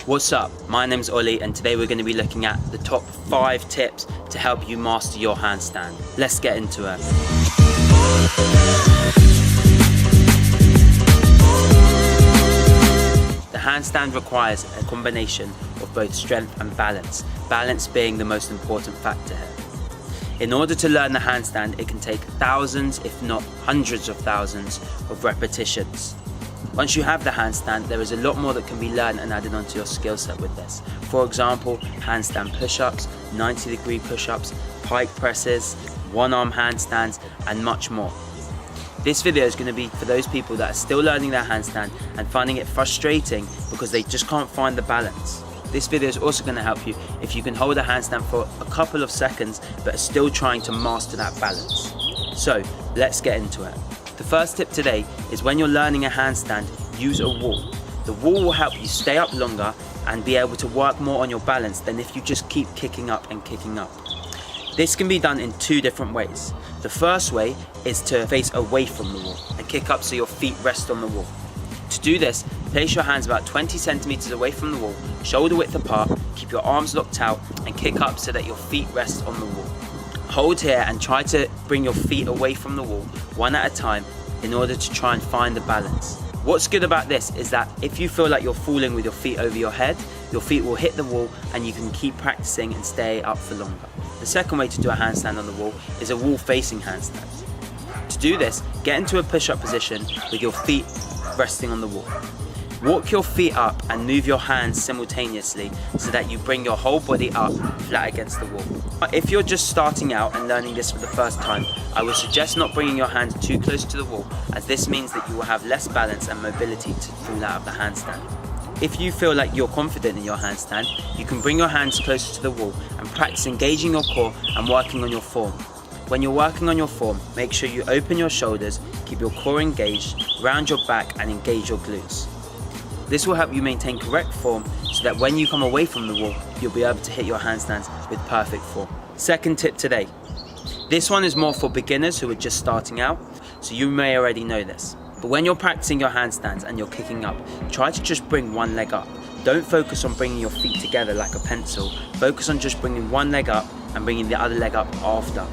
What's up? My name's Ollie and today we're going to be looking at the top 5 tips to help you master your handstand. Let's get into it. The handstand requires a combination of both strength and balance, balance being the most important factor here. In order to learn the handstand, it can take thousands, if not hundreds of thousands of repetitions. Once you have the handstand, there is a lot more that can be learned and added onto your skill set with this. For example, handstand push-ups, 90-degree push-ups, pike presses, one-arm handstands, and much more. This video is going to be for those people that are still learning their handstand and finding it frustrating because they just can't find the balance. This video is also going to help you if you can hold a handstand for a couple of seconds but are still trying to master that balance. So let's get into it. The first tip today is when you're learning a handstand, use a wall. The wall will help you stay up longer and be able to work more on your balance than if you just keep kicking up and kicking up. This can be done in 2 different ways. The first way is to face away from the wall and kick up so your feet rest on the wall. To do this, place your hands about 20 centimeters away from the wall, shoulder width apart, keep your arms locked out and kick up so that your feet rest on the wall. Hold here and try to bring your feet away from the wall one at a time in order to try and find the balance. What's good about this is that if you feel like you're falling with your feet over your head, your feet will hit the wall and you can keep practicing and stay up for longer. The second way to do a handstand on the wall is a wall facing handstand. To do this, get into a push-up position with your feet resting on the wall. Walk your feet up and move your hands simultaneously so that you bring your whole body up flat against the wall. If you're just starting out and learning this for the first time, I would suggest not bringing your hands too close to the wall, as this means that you will have less balance and mobility to fall out of the handstand. If you feel like you're confident in your handstand, you can bring your hands closer to the wall and practice engaging your core and working on your form. When you're working on your form, make sure you open your shoulders, keep your core engaged, round your back and engage your glutes. This will help you maintain correct form so that when you come away from the wall, you'll be able to hit your handstands with perfect form. Second tip today. This one is more for beginners who are just starting out, so you may already know this. But when you're practicing your handstands and you're kicking up, try to just bring one leg up. Don't focus on bringing your feet together like a pencil. Focus on just bringing one leg up and bringing the other leg up after.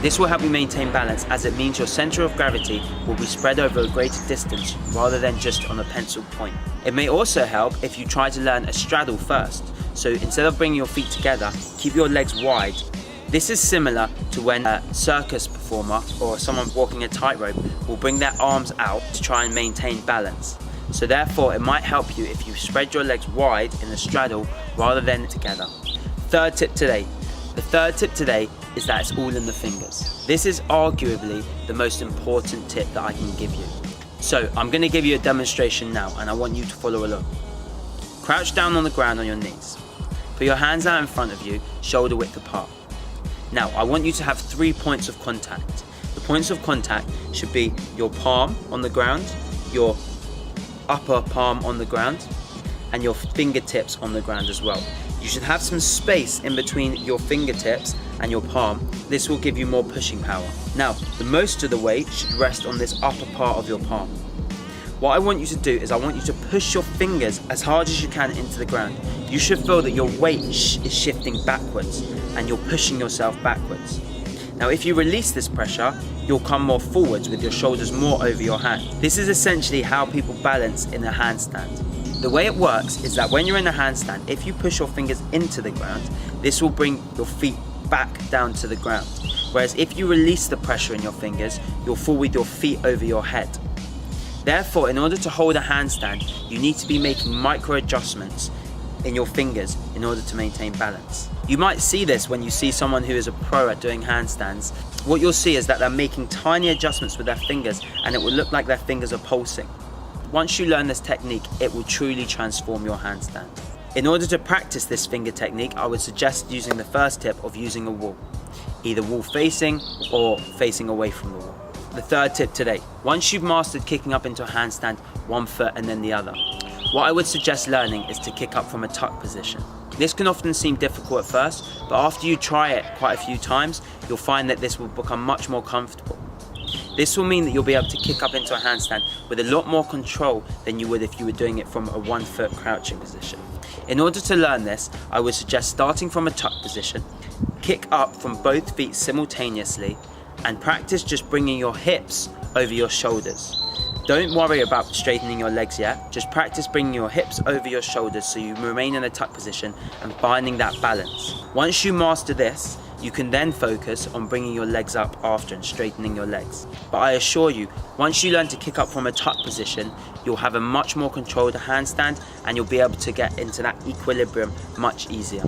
This will help you maintain balance, as it means your center of gravity will be spread over a greater distance rather than just on a pencil point. It may also help if you try to learn a straddle first. So instead of bringing your feet together, keep your legs wide. This is similar to when a circus performer or someone walking a tightrope will bring their arms out to try and maintain balance. So therefore, it might help you if you spread your legs wide in a straddle rather than together. Third tip today. The third tip today is that it's all in the fingers. This is arguably the most important tip that I can give you. So I'm going to give you a demonstration now and I want you to follow along. Crouch down on the ground on your knees. Put your hands out in front of you, shoulder width apart. Now I want you to have 3 points of contact. The points of contact should be your palm on the ground, your upper palm on the ground, and your fingertips on the ground as well. You should have some space in between your fingertips and your palm. This will give you more pushing power. Now, the most of the weight should rest on this upper part of your palm. What I want you to do is I want you to push your fingers as hard as you can into the ground. You should feel that your weight is shifting backwards and you're pushing yourself backwards. Now, if you release this pressure, you'll come more forwards with your shoulders more over your hand. This is essentially how people balance in a handstand. The way it works is that when you're in a handstand, if you push your fingers into the ground, this will bring your feet back down to the ground. Whereas if you release the pressure in your fingers, you'll fall with your feet over your head. Therefore, in order to hold a handstand, you need to be making micro adjustments in your fingers in order to maintain balance. You might see this when you see someone who is a pro at doing handstands. What you'll see is that they're making tiny adjustments with their fingers and it will look like their fingers are pulsing. Once you learn this technique, it will truly transform your handstand. In order to practice this finger technique, I would suggest using the first tip of using a wall, either wall facing or facing away from the wall. The third tip today, once you've mastered kicking up into a handstand, one foot and then the other, what I would suggest learning is to kick up from a tuck position. This can often seem difficult at first, but after you try it quite a few times, you'll find that this will become much more comfortable. This will mean that you'll be able to kick up into a handstand with a lot more control than you would if you were doing it from a 1 foot crouching position. In order to learn this, I would suggest starting from a tuck position, kick up from both feet simultaneously, and practice just bringing your hips over your shoulders. Don't worry about straightening your legs yet, just practice bringing your hips over your shoulders so you remain in a tuck position and finding that balance. Once you master this, you can then focus on bringing your legs up after and straightening your legs. But I assure you, once you learn to kick up from a tuck position, you'll have a much more controlled handstand and you'll be able to get into that equilibrium much easier.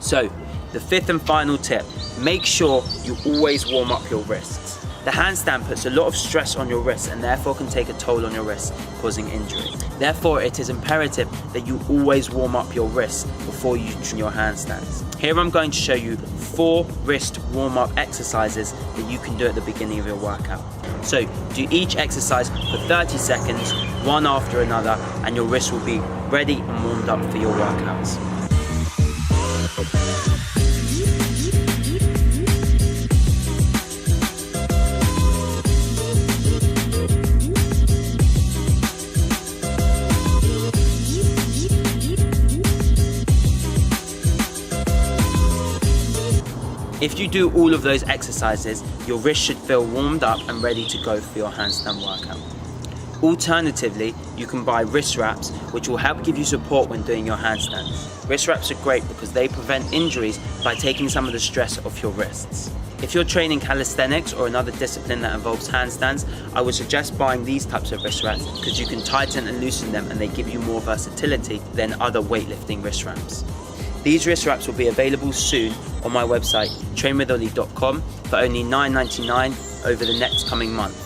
So, the fifth and final tip, make sure you always warm up your wrists. The handstand puts a lot of stress on your wrists and therefore can take a toll on your wrists, causing injury. Therefore, it is imperative that you always warm up your wrists before you train your handstands. Here I'm going to show you 4 wrist warm-up exercises that you can do at the beginning of your workout. So, do each exercise for 30 seconds, one after another, and your wrists will be ready and warmed up for your workouts. If you do all of those exercises, your wrist should feel warmed up and ready to go for your handstand workout. Alternatively, you can buy wrist wraps, which will help give you support when doing your handstands. Wrist wraps are great because they prevent injuries by taking some of the stress off your wrists. If you're training calisthenics or another discipline that involves handstands, I would suggest buying these types of wrist wraps because you can tighten and loosen them and they give you more versatility than other weightlifting wrist wraps. These wrist wraps will be available soon on my website trainwithollie.com for only $9.99 over the next coming month.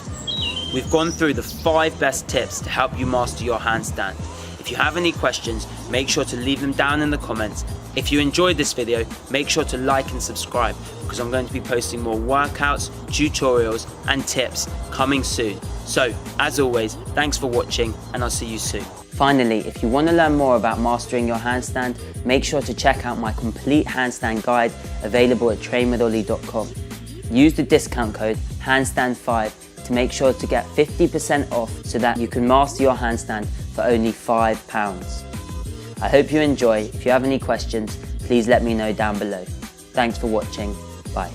We've gone through the 5 best tips to help you master your handstand. If you have any questions, make sure to leave them down in the comments. If you enjoyed this video, make sure to like and subscribe because I'm going to be posting more workouts, tutorials and tips coming soon. So, as always, thanks for watching and I'll see you soon. Finally, if you want to learn more about mastering your handstand, make sure to check out my complete handstand guide available at trainwithollie.com. Use the discount code HANDSTAND5 to make sure to get 50% off so that you can master your handstand for only £5. I hope you enjoy. If you have any questions, please let me know down below. Thanks for watching. Bye.